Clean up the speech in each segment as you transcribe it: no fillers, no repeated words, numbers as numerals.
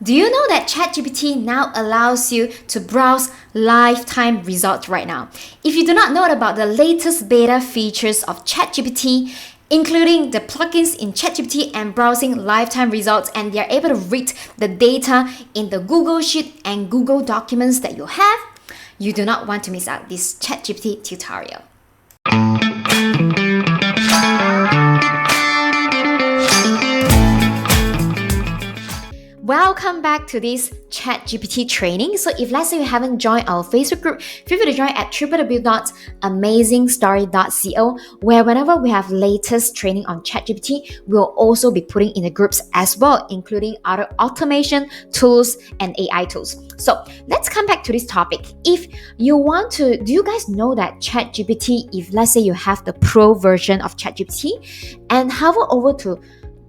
Do you know that ChatGPT now allows you to browse lifetime results right now? If you do not know about the latest beta features of ChatGPT, including the plugins in ChatGPT and browsing lifetime results, and they are able to read the data in the Google Sheet and Google documents that you have, you do not want to miss out this ChatGPT tutorial. Welcome back to this ChatGPT training. So if let's say you haven't joined our Facebook group, feel free to join at www.amazingstory.co, where whenever we have latest training on ChatGPT, we'll also be putting in the groups as well, including other automation tools and AI tools. So let's come back to this topic. If you want to, do you guys know that ChatGPT, if let's say you have the Pro version of ChatGPT and hover over to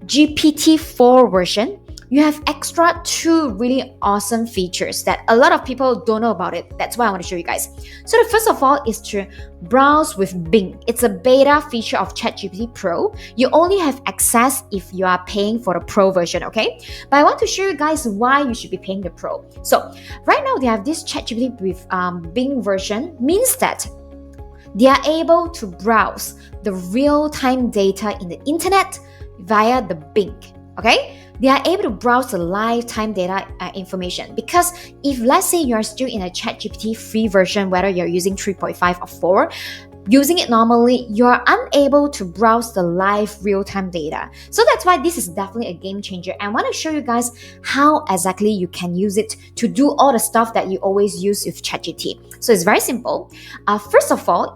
GPT-4 version, you have extra 2 really awesome features that a lot of people don't know about it. That's why I want to show you guys. So the first of all is to browse with Bing. It's a beta feature of ChatGPT Pro. You only have access if you are paying for the Pro version, okay? But I want to show you guys why you should be paying the Pro. So right now they have this ChatGPT with Bing version, means that they are able to browse the real-time data in the internet via the Bing, okay? They are able to browse the lifetime data information, because if let's say you're still in a ChatGPT free version, whether you're using 3.5 or 4, using it normally, you're unable to browse the live real-time data. So that's why this is definitely a game changer. And I want to show you guys how exactly you can use it to do all the stuff that you always use with ChatGPT. So it's very simple. First of all,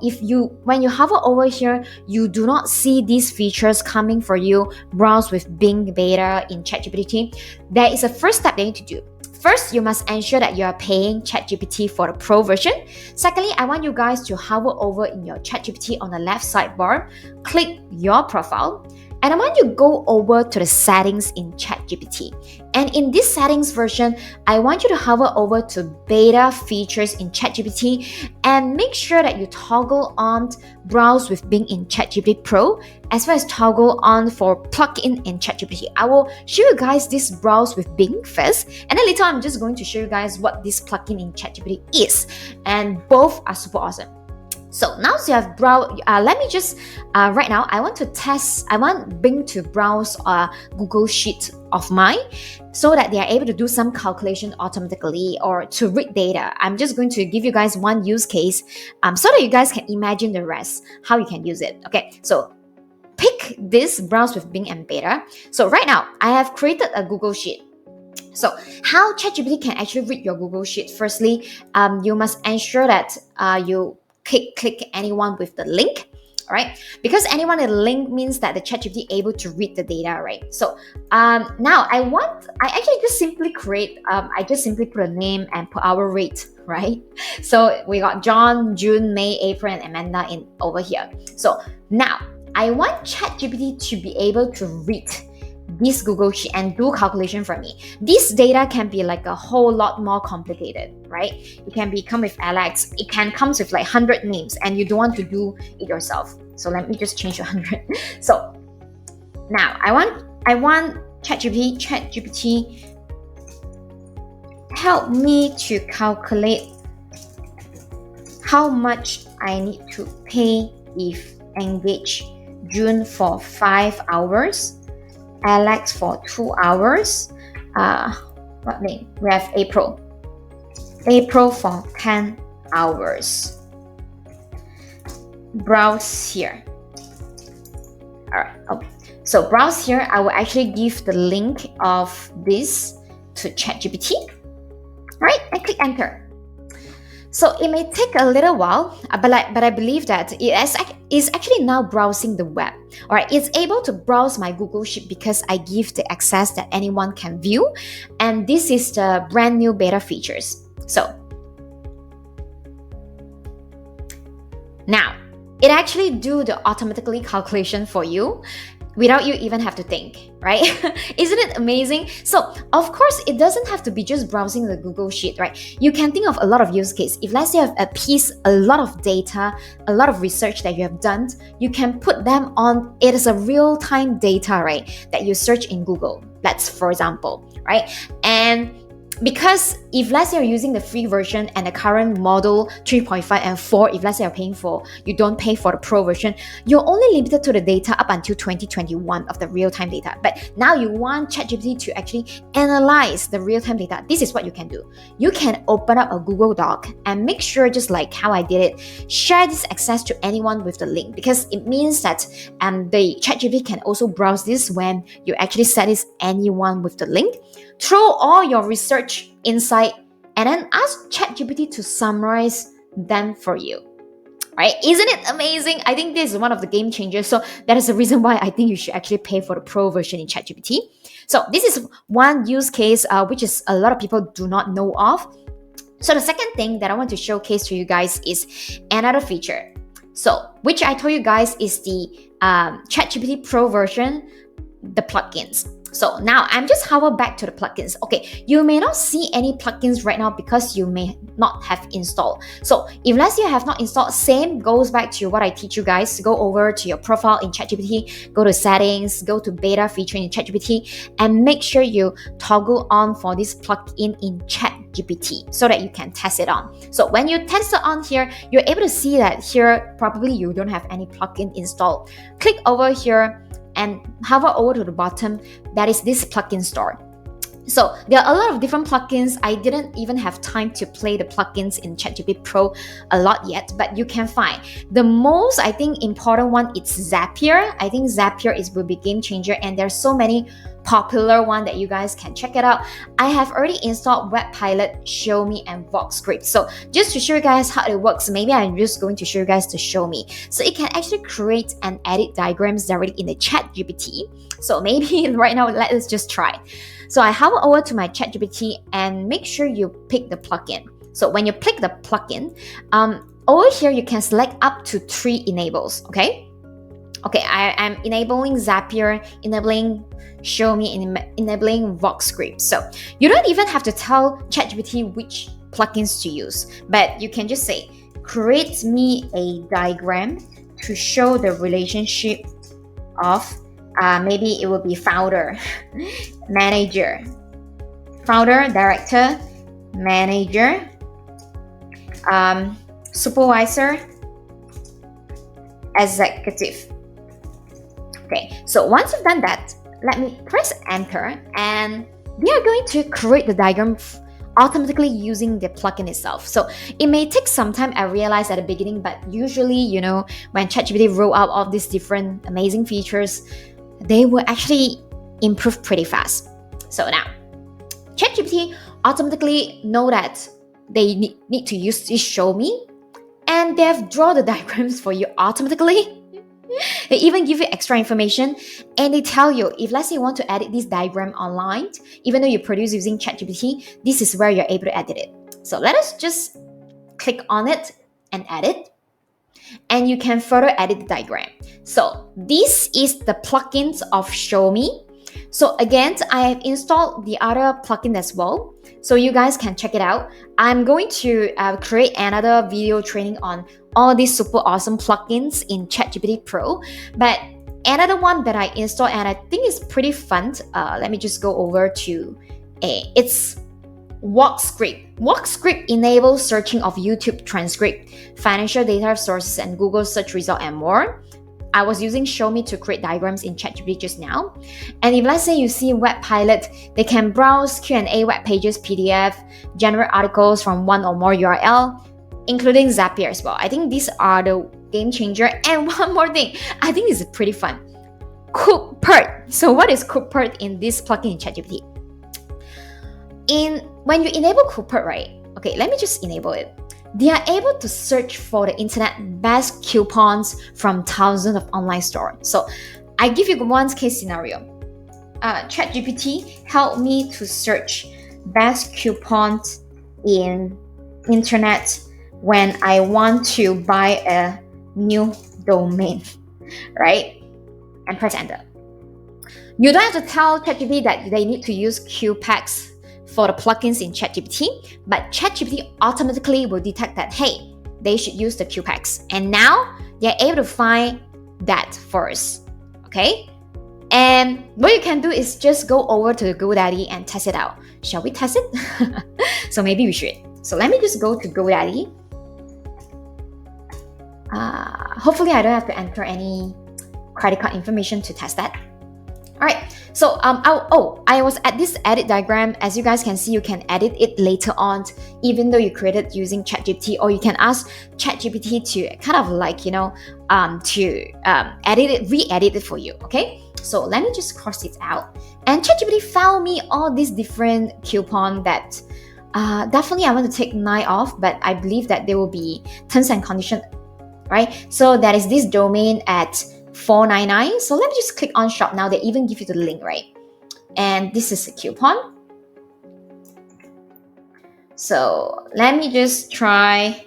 when you hover over here, you do not see these features coming for you, browse with Bing beta in ChatGPT. There is a first step they need to do. First, you must ensure that you are paying ChatGPT for the Pro version. Secondly, I want you guys to hover over in your ChatGPT on the left sidebar, click your profile, and I want you to go over to the settings in ChatGPT. And in this settings version, I want you to hover over to beta features in ChatGPT and make sure that you toggle on browse with Bing in ChatGPT Pro, as well as toggle on for plugin in ChatGPT. I will show you guys this browse with Bing first, and then later I'm just going to show you guys what this plugin in ChatGPT is. And both are super awesome. So now you have browse. Let me just right now I want Bing to browse a Google Sheet of mine so that they are able to do some calculation automatically or to read data. I'm just going to give you guys one use case so that you guys can imagine the rest, how you can use it. Okay, so pick this browse with Bing and beta. So right now I have created a Google Sheet. So how ChatGPT can actually read your Google Sheet? Firstly, you must ensure that you click anyone with the link, all right? Because anyone with a link means that the ChatGPT able to read the data, right? So now I actually just simply create, I just simply put a name and per hour rate, right? So we got John, June, May, April, and Amanda in over here. So now I want ChatGPT to be able to read this Google Sheet and do calculation for me. This data can be like a whole lot more complicated, right? It can come with Alex. It can come with like 100 names, and you don't want to do it yourself. So let me just change to 100. So now I want ChatGPT help me to calculate how much I need to pay if engage June for 5 hours, Alex for 2 hours. What name? We have April. April for 10 hours. Browse here. Alright. Okay. So browse here. I will actually give the link of this to ChatGPT. Alright, and click enter. So it may take a little while, but I believe that it is actually now browsing the web. All right, it's able to browse my Google Sheet because I give the access that anyone can view, and this is the brand new beta features. So now it actually do the automatically calculation for you without you even have to think, right? Isn't it amazing? So of course, it doesn't have to be just browsing the Google Sheet, right? You can think of a lot of use cases. If let's say you have a lot of data, a lot of research that you have done, you can put them on, it is a real-time data, right? That you search in Google. That's for example, right? And And because if let's say you're using the free version and the current model 3.5 and 4, if let's say you don't pay for the pro version, you're only limited to the data up until 2021 of the real-time data. But now you want ChatGPT to actually analyze the real-time data. This is what you can do. You can open up a Google Doc and make sure, just like how I did it, share this access to anyone with the link, because it means that the ChatGPT can also browse this when you actually set this anyone with the link. Throw all your research insight and then ask ChatGPT to summarize them for you. Right? Isn't it amazing? I think this is one of the game changers. So that is the reason why I think you should actually pay for the pro version in ChatGPT. So this is one use case which is a lot of people do not know of. So the second thing that I want to showcase to you guys is another feature. So which I told you guys is the ChatGPT Pro version, the plugins. So now I'm just hover back to the plugins. Okay, you may not see any plugins right now because you may not have installed. So if let's say you have not installed, same goes back to what I teach you guys. Go over to your profile in ChatGPT, go to settings, go to beta feature in ChatGPT, and make sure you toggle on for this plugin in ChatGPT so that you can test it on. So when you test it on here, you're able to see that here probably you don't have any plugin installed. Click over here and hover over to the bottom. That is this plugin store. So there are a lot of different plugins. I didn't even have time to play the plugins in ChatGPT Pro a lot yet, but you can find the most, I think, important one. It's Zapier. I think Zapier will be game changer, and there's so many popular one that you guys can check it out. I have already installed Webpilot, Show Me, and VoxScript. So just to show you guys how it works, maybe I'm just going to show you guys the Show Me. So it can actually create and edit diagrams directly in the ChatGPT. So maybe right now, let's just try. So I hover over to my ChatGPT and make sure you pick the plugin. So when you pick the plugin, over here you can select up to 3 enables, okay? Okay, I'm enabling Zapier, enabling Show Me, enabling VoxScript. So you don't even have to tell ChatGPT which plugins to use, but you can just say, create me a diagram to show the relationship of maybe it will be founder, manager, founder, director, manager, supervisor, executive. Okay, so once you've done that, let me press enter, and we are going to create the diagram automatically using the plugin itself. So it may take some time, I realize at the beginning, but usually, you know, when ChatGPT roll out all these different amazing features, they will actually improve pretty fast. So now, ChatGPT automatically know that they need to use this Show Me, and they've drawn the diagrams for you automatically. They even give you extra information, and they tell you if let's say you want to edit this diagram online, even though you produce using ChatGPT, this is where you're able to edit it. So let us just click on it and edit, and you can further edit the diagram. So this is the plugins of Show Me. So again, I have installed the other plugin as well, so you guys can check it out. I'm going to create another video training on all these super awesome plugins in ChatGPT Pro. But another one that I installed and I think is pretty fun, let me just go over to it's VoxScript. VoxScript enables searching of YouTube transcript, financial data sources, and Google search result, and more. I was using Show Me to create diagrams in ChatGPT just now. And if let's say you see Webpilot, they can browse Q&A web pages, PDF, generate articles from one or more URL, including Zapier as well. I think these are the game changer. And one more thing, I think this is pretty fun. Coupert. So what is Coupert in this plugin in ChatGPT? When you enable Coupert, right? Okay, let me just enable it. They are able to search for the internet best coupons from thousands of online stores. So I give you one case scenario. ChatGPT, help me to search best coupons in internet when I want to buy a new domain, right? And press enter. You don't have to tell ChatGPT that they need to use Coupert for the plugins in ChatGPT, but ChatGPT automatically will detect that, hey, they should use the Coupert. And now they're able to find that first, okay? And what you can do is just go over to the GoDaddy and test it out. Shall we test it? So maybe we should. So let me just go to GoDaddy. Hopefully I don't have to enter any credit card information to test that. All right, so I was at this edit diagram. As you guys can see, you can edit it later on, even though you created using ChatGPT, or you can ask ChatGPT to kind of like, edit it, re-edit it for you, okay? So let me just cross it out. And ChatGPT found me all these different coupons that definitely I want to take 9 off, but I believe that there will be terms and conditions, right? So that is this domain at $4.99. So let me just click on shop now. They even give you the link, right? And this is a coupon. So let me just try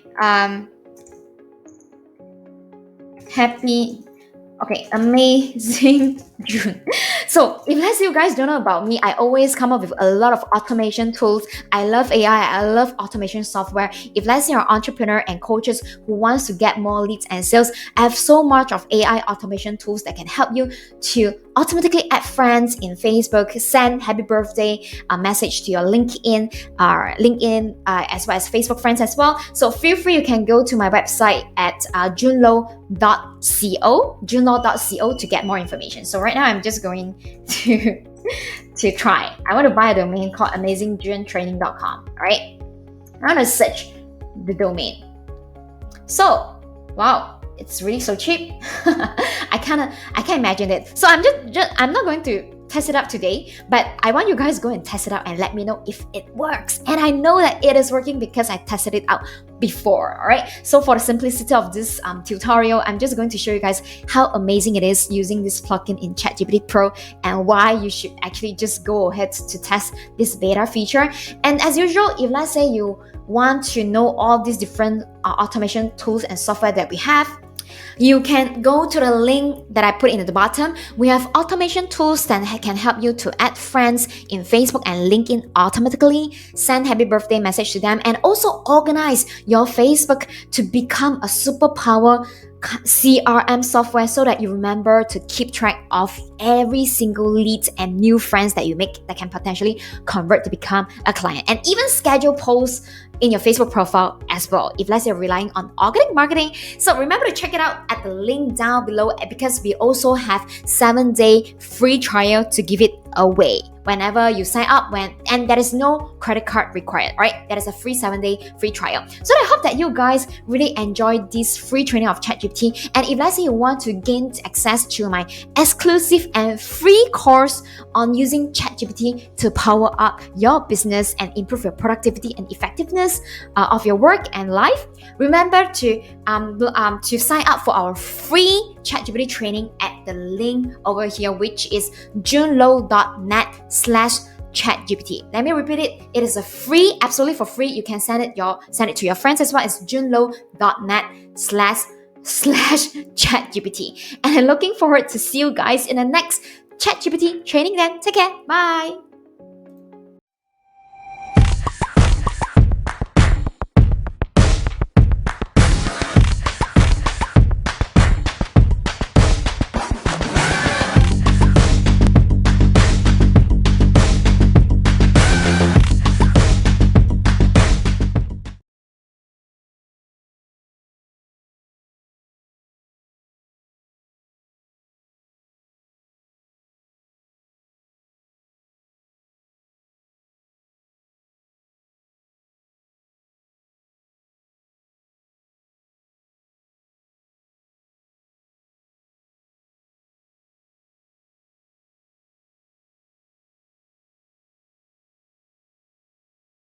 amazing June. So if let's say you guys don't know about me, I always come up with a lot of automation tools. I love AI, I love automation software. If let's say you're an entrepreneur and coaches who wants to get more leads and sales, I have so much of AI automation tools that can help you to automatically add friends in Facebook, send happy birthday message to your LinkedIn, as well as Facebook friends as well. So feel free, you can go to my website at junlo.co to get more information. So right now I'm just going to try. I want to buy a domain called amazingjunetraining.com. All right, I want to search the domain. So wow, it's really so cheap. I can't imagine it. So I'm not going to test it out today, but I want you guys to go and test it out and let me know if it works. And I know that it is working because I tested it out before. All right, so for the simplicity of this tutorial, I'm just going to show you guys how amazing it is using this plugin in ChatGPT Pro, and why you should actually just go ahead to test this beta feature. And as usual, if let's say you want to know all these different automation tools and software that we have, you can go to the link that I put in at the bottom. We have automation tools that can help you to add friends in Facebook and LinkedIn automatically, send happy birthday message to them, and also organize your Facebook to become a superpower CRM software, so that you remember to keep track of every single lead and new friends that you make that can potentially convert to become a client, and even schedule posts in your Facebook profile as well, if let's say you're relying on organic marketing. So remember to check it out at the link down below, because we also have 7-day free trial to give it away whenever you sign up, and there is no credit card required, right? That is a free 7-day free trial. So I hope that you guys really enjoyed this free training of ChatGPT. And if let's say you want to gain access to my exclusive and free course on using ChatGPT to power up your business and improve your productivity and effectiveness of your work and life, remember to sign up for our free ChatGPT training at the link over here, which is junlo.net/ChatGPT. Let me repeat it. It is a free, absolutely for free. You can send it to your friends as well as junlo.net/ChatGPT. And I'm looking forward to see you guys in the next ChatGPT training then. Take care. Bye.